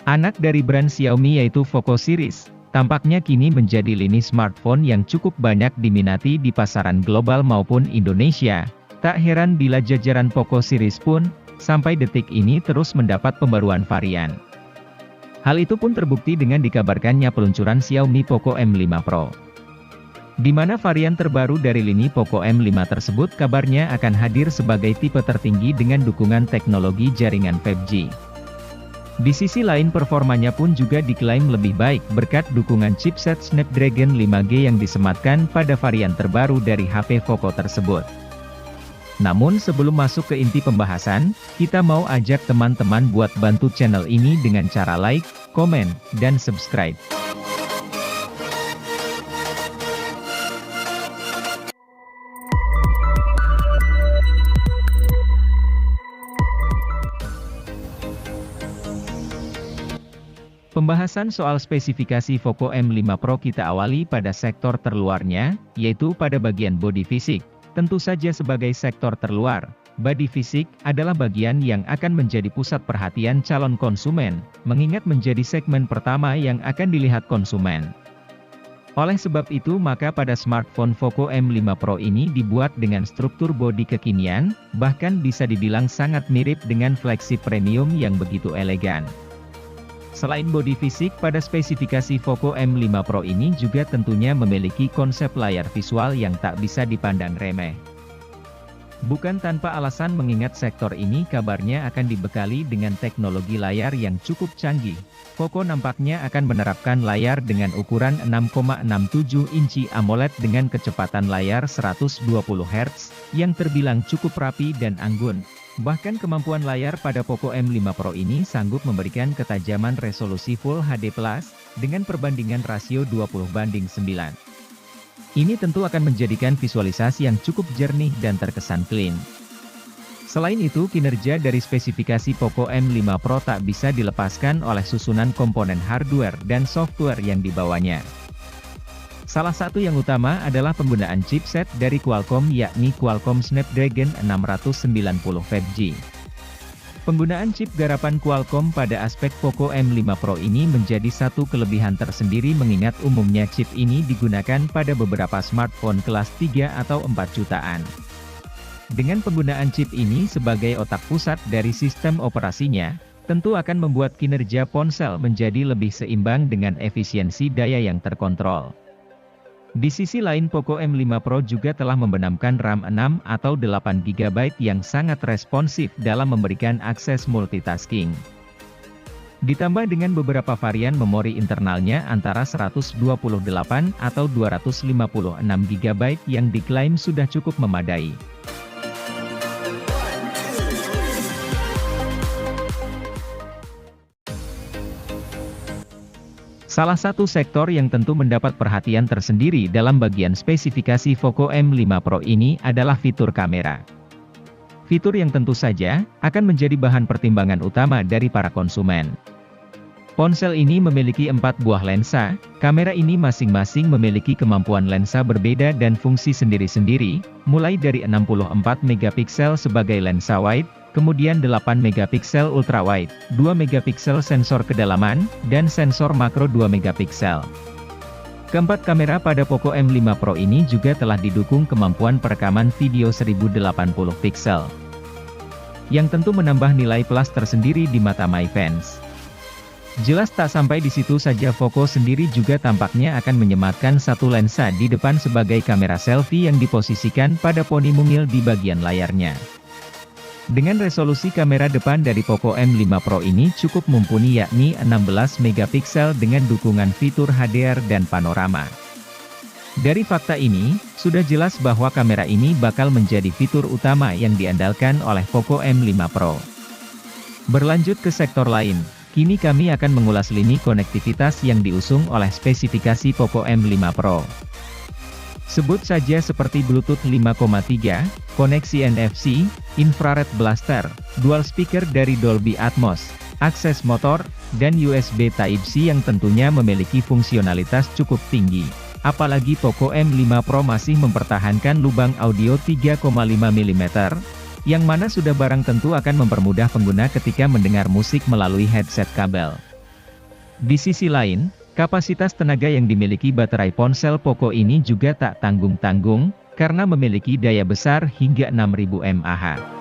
Anak dari brand Xiaomi yaitu Poco Series, tampaknya kini menjadi lini smartphone yang cukup banyak diminati di pasaran global maupun Indonesia. Tak heran bila jajaran Poco Series pun, sampai detik ini terus mendapat pembaruan varian. Hal itu pun terbukti dengan dikabarkannya peluncuran Xiaomi Poco M5 Pro. Di mana varian terbaru dari lini Poco M5 tersebut kabarnya akan hadir sebagai tipe tertinggi dengan dukungan teknologi jaringan 5G. Di sisi lain performanya pun juga diklaim lebih baik berkat dukungan chipset Snapdragon 5G yang disematkan pada varian terbaru dari HP Poco tersebut. Namun sebelum masuk ke inti pembahasan, kita mau ajak teman-teman buat bantu channel ini dengan cara like, komen, dan subscribe. Pembahasan soal spesifikasi Poco M5 Pro kita awali pada sektor terluarnya, yaitu pada bagian bodi fisik. Tentu saja sebagai sektor terluar, bodi fisik adalah bagian yang akan menjadi pusat perhatian calon konsumen, mengingat menjadi segmen pertama yang akan dilihat konsumen. Oleh sebab itu maka pada smartphone Poco M5 Pro ini dibuat dengan struktur bodi kekinian, bahkan bisa dibilang sangat mirip dengan flagship premium yang begitu elegan. Selain bodi fisik pada spesifikasi Poco M5 Pro ini juga tentunya memiliki konsep layar visual yang tak bisa dipandang remeh. Bukan tanpa alasan mengingat sektor ini kabarnya akan dibekali dengan teknologi layar yang cukup canggih. Poco nampaknya akan menerapkan layar dengan ukuran 6,67 inci AMOLED dengan kecepatan layar 120 Hz, yang terbilang cukup rapi dan anggun. Bahkan kemampuan layar pada Poco M5 Pro ini sanggup memberikan ketajaman resolusi Full HD+, dengan perbandingan rasio 20:9. Ini tentu akan menjadikan visualisasi yang cukup jernih dan terkesan clean. Selain itu kinerja dari spesifikasi Poco M5 Pro tak bisa dilepaskan oleh susunan komponen hardware dan software yang dibawanya. Salah satu yang utama adalah penggunaan chipset dari Qualcomm yakni Qualcomm Snapdragon 690 5G. Penggunaan chip garapan Qualcomm pada aspek Poco M5 Pro ini menjadi satu kelebihan tersendiri mengingat umumnya chip ini digunakan pada beberapa smartphone kelas 3 atau 4 jutaan. Dengan penggunaan chip ini sebagai otak pusat dari sistem operasinya, tentu akan membuat kinerja ponsel menjadi lebih seimbang dengan efisiensi daya yang terkontrol. Di sisi lain Poco M5 Pro juga telah membenamkan RAM 6 atau 8 GB yang sangat responsif dalam memberikan akses multitasking. Ditambah dengan beberapa varian memori internalnya antara 128 atau 256 GB yang diklaim sudah cukup memadai. Salah satu sektor yang tentu mendapat perhatian tersendiri dalam bagian spesifikasi Poco M5 Pro ini adalah fitur kamera. Fitur yang tentu saja akan menjadi bahan pertimbangan utama dari para konsumen. Ponsel ini memiliki 4 buah lensa, kamera ini masing-masing memiliki kemampuan lensa berbeda dan fungsi sendiri-sendiri, mulai dari 64 megapiksel sebagai lensa wide, kemudian 8 megapiksel ultrawide, 2 megapiksel sensor kedalaman, dan sensor makro 2 megapiksel. Keempat kamera pada Poco M5 Pro ini juga telah didukung kemampuan perekaman video 1080 piksel, yang tentu menambah nilai plus tersendiri di mata my fans. Jelas tak sampai di situ saja Poco sendiri juga tampaknya akan menyematkan satu lensa di depan sebagai kamera selfie yang diposisikan pada poni mungil di bagian layarnya. Dengan resolusi kamera depan dari Poco M5 Pro ini cukup mumpuni yakni 16 megapiksel dengan dukungan fitur HDR dan panorama. Dari fakta ini, sudah jelas bahwa kamera ini bakal menjadi fitur utama yang diandalkan oleh Poco M5 Pro. Berlanjut ke sektor lain, kini kami akan mengulas lini konektivitas yang diusung oleh spesifikasi Poco M5 Pro. Sebut saja seperti Bluetooth 5.3, koneksi NFC, infrared blaster, dual speaker dari Dolby Atmos, akses motor, dan USB Type-C yang tentunya memiliki fungsionalitas cukup tinggi. Apalagi Poco M5 Pro masih mempertahankan lubang audio 3,5 mm, yang mana sudah barang tentu akan mempermudah pengguna ketika mendengar musik melalui headset kabel. Di sisi lain, kapasitas tenaga yang dimiliki baterai ponsel Poco ini juga tak tanggung-tanggung, karena memiliki daya besar hingga 6000 mAh.